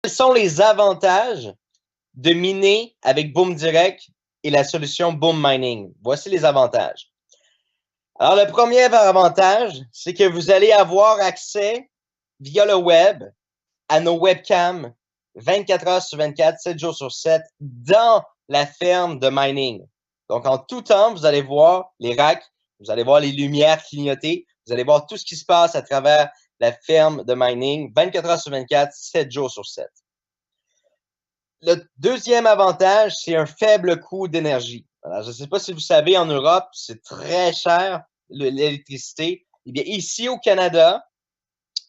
Quels sont les avantages de miner avec Boom Direct et la solution Boom Mining? Voici les avantages. Alors, le premier avantage, c'est que vous allez avoir accès via le web à nos webcams 24 heures sur 24, 7 jours sur 7 dans la ferme de mining. Donc, en tout temps, vous allez voir les racks, vous allez voir les lumières clignoter, vous allez voir tout ce qui se passe à travers la ferme de mining 24 heures sur 24, 7 jours sur 7. Le deuxième avantage, c'est un faible coût d'énergie. Alors, je ne sais pas si vous savez, en Europe, c'est très cher l'électricité. Eh bien, ici au Canada,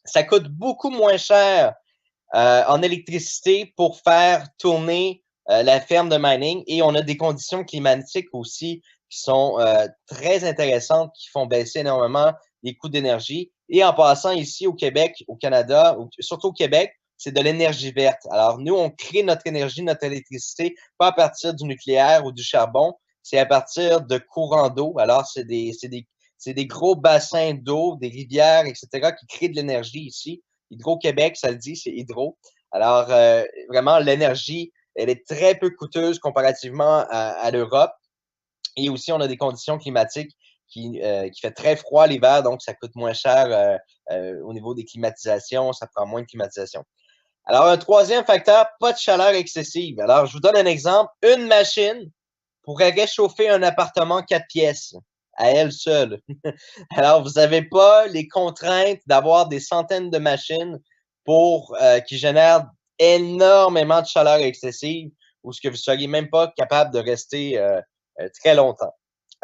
ça coûte beaucoup moins cher en électricité pour faire tourner la ferme de mining et on a des conditions climatiques aussi qui sont très intéressantes, qui font baisser énormément les coûts d'énergie. Et en passant ici au Québec, au Canada, surtout au Québec, c'est de l'énergie verte. Alors, nous, on crée notre énergie, notre électricité, pas à partir du nucléaire ou du charbon, c'est à partir de courants d'eau. Alors, c'est des gros bassins d'eau, des rivières, etc., qui créent de l'énergie ici. Hydro-Québec, ça le dit, c'est Hydro. Alors, vraiment, l'énergie, elle est très peu coûteuse comparativement à l'Europe. Et aussi, on a des conditions climatiques qui fait très froid l'hiver, donc ça coûte moins cher au niveau des climatisations, ça prend moins de climatisation. Alors, un troisième facteur, pas de chaleur excessive. Alors, je vous donne un exemple. Une machine pourrait réchauffer un appartement 4 pièces à elle seule. Alors, vous n'avez pas les contraintes d'avoir des centaines de machines pour qui génèrent énormément de chaleur excessive ou ce que vous ne seriez même pas capable de rester très longtemps.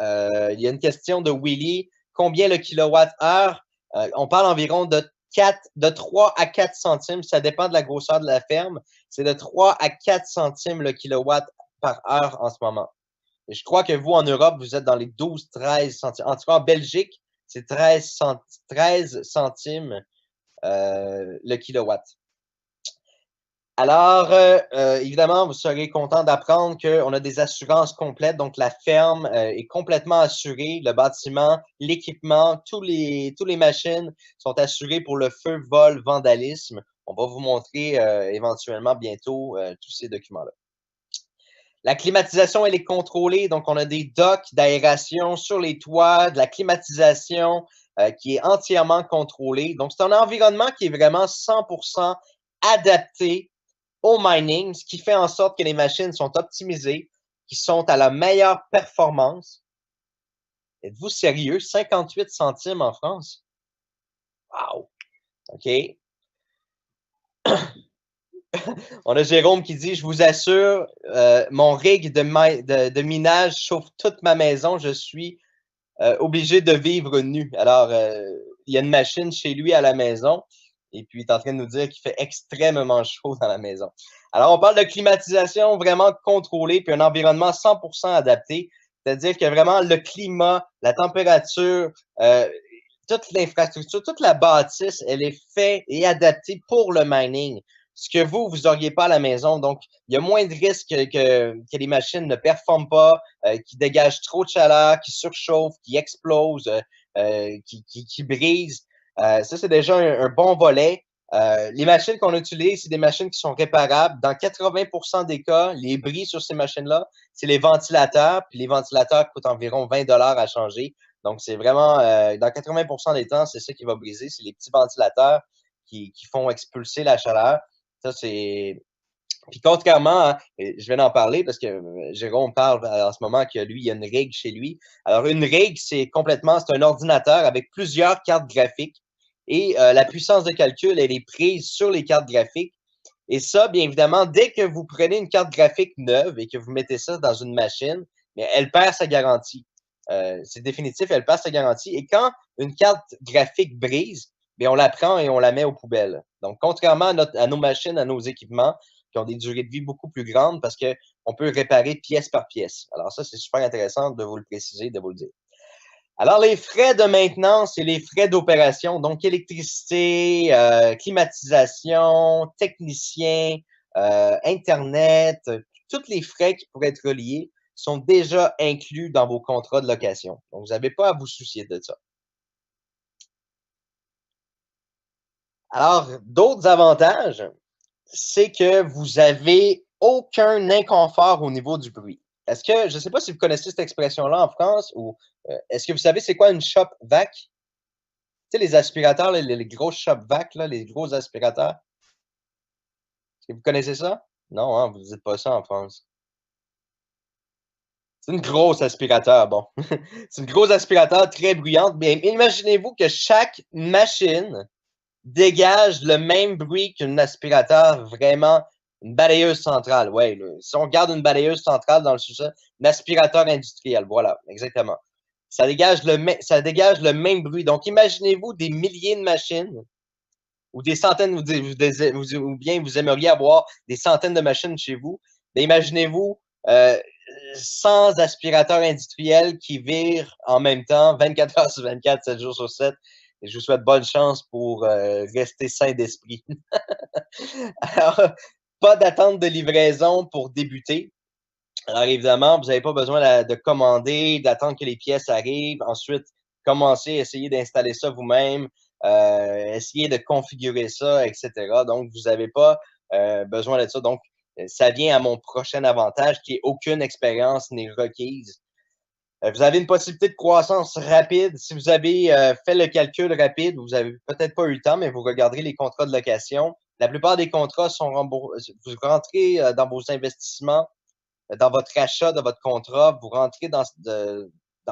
Il y a une question de Willy. Combien le kilowatt-heure? On parle environ de 3 à 4 centimes. Ça dépend de la grosseur de la ferme. C'est de 3 à 4 centimes le kilowatt par heure en ce moment. Et je crois que vous, en Europe, vous êtes dans les 12-13 centimes. En tout cas, en Belgique, c'est 13 centimes le kilowatt. Alors, évidemment, vous serez content d'apprendre qu'on a des assurances complètes. Donc, la ferme est complètement assurée. Le bâtiment, l'équipement, tous les machines sont assurés pour le feu, vol, vandalisme. On va vous montrer éventuellement bientôt tous ces documents-là. La climatisation, elle est contrôlée. Donc, on a des docks d'aération sur les toits, de la climatisation qui est entièrement contrôlée. Donc, c'est un environnement qui est vraiment 100% adapté au mining, ce qui fait en sorte que les machines sont optimisées, qui sont à la meilleure performance. Êtes-vous sérieux? 58 centimes en France? Wow! OK. On a Jérôme qui dit, je vous assure, mon rig de minage chauffe toute ma maison. Je suis obligé de vivre nu. Alors, il y a une machine chez lui à la maison et puis il est en train de nous dire qu'il fait extrêmement chaud dans la maison. Alors, on parle de climatisation vraiment contrôlée puis un environnement 100% adapté. C'est-à-dire que vraiment le climat, la température, toute l'infrastructure, toute la bâtisse, elle est faite et adaptée pour le mining. Ce que vous n'auriez pas à la maison. Donc, il y a moins de risques que les machines ne performent pas, qui dégagent trop de chaleur, qui surchauffent, qui explosent, qui brisent. Ça, c'est déjà un bon volet. Les machines qu'on utilise, c'est des machines qui sont réparables. Dans 80% des cas, les bris sur ces machines-là, c'est les ventilateurs. Puis les ventilateurs coûtent environ 20 $ à changer. Donc, c'est vraiment, dans 80% des temps, c'est ça qui va briser. C'est les petits ventilateurs qui font expulser la chaleur. Ça, c'est. Puis contrairement, hein, je viens d'en parler parce que Jérôme parle en ce moment que lui, il y a une rig chez lui. Alors, une rig, c'est un ordinateur avec plusieurs cartes graphiques et la puissance de calcul, elle est prise sur les cartes graphiques. Et ça, bien évidemment, dès que vous prenez une carte graphique neuve et que vous mettez ça dans une machine, bien, elle perd sa garantie. C'est définitif, elle perd sa garantie. Et quand une carte graphique brise, bien, on la prend et on la met aux poubelles. Donc, contrairement à nos machines, à nos équipements, qui ont des durées de vie beaucoup plus grandes parce qu'on peut réparer pièce par pièce. Alors ça, c'est super intéressant de vous le préciser, de vous le dire. Alors, les frais de maintenance et les frais d'opération, donc électricité, climatisation, technicien, Internet, tous les frais qui pourraient être reliés sont déjà inclus dans vos contrats de location. Donc, vous n'avez pas à vous soucier de ça. Alors, d'autres avantages, c'est que vous avez aucun inconfort au niveau du bruit. Est-ce que, je ne sais pas si vous connaissez cette expression-là en France, ou est-ce que vous savez c'est quoi une shop vac? Tu sais, les aspirateurs, les gros shop vac, là, les gros aspirateurs. Est-ce que vous connaissez ça? Non, hein, vous ne dites pas ça en France. C'est une grosse aspirateur, bon. C'est une grosse aspirateur très bruyante, mais imaginez-vous que chaque machine dégage le même bruit qu'un aspirateur vraiment, une balayeuse centrale. Ouais, si on regarde une balayeuse centrale dans le sous-sol, un aspirateur industriel, voilà, exactement. Ça dégage le même bruit. Donc, imaginez-vous des milliers de machines ou des centaines, ou bien vous aimeriez avoir des centaines de machines chez vous. Mais imaginez-vous 100 aspirateurs industriels qui virent en même temps 24 heures sur 24, 7 jours sur 7. Et je vous souhaite bonne chance pour rester sain d'esprit. Alors, pas d'attente de livraison pour débuter. Alors, évidemment, vous n'avez pas besoin de commander, d'attendre que les pièces arrivent. Ensuite, commencez à essayer d'installer ça vous-même, essayer de configurer ça, etc. Donc, vous n'avez pas besoin de ça. Donc, ça vient à mon prochain avantage qui est aucune expérience n'est requise. Vous avez une possibilité de croissance rapide. Si vous avez fait le calcul rapide, vous n'avez peut-être pas eu le temps, mais vous regarderez les contrats de location. La plupart des contrats sont remboursés. Vous rentrez dans vos investissements, dans votre achat de votre contrat, vous rentrez dans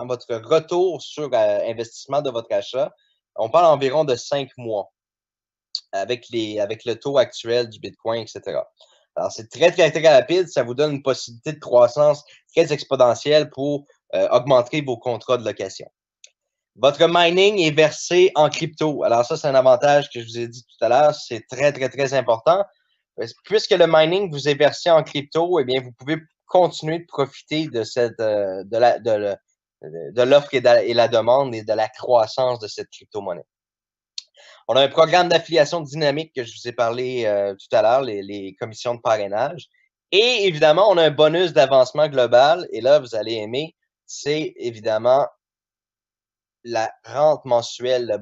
votre retour sur investissement de votre achat. On parle environ de 5 mois avec le taux actuel du Bitcoin, etc. Alors, c'est très, très, très rapide. Ça vous donne une possibilité de croissance très exponentielle pour augmenter vos contrats de location. Votre mining est versé en crypto. Alors, ça, c'est un avantage que je vous ai dit tout à l'heure. C'est très, très, très important. Puisque le mining vous est versé en crypto, eh bien, vous pouvez continuer de profiter de de l'offre et la demande et de la croissance de cette crypto-monnaie. On a un programme d'affiliation dynamique que je vous ai parlé tout à l'heure, les commissions de parrainage. Et évidemment, on a un bonus d'avancement global. Et là, vous allez aimer, c'est évidemment la rente mensuelle,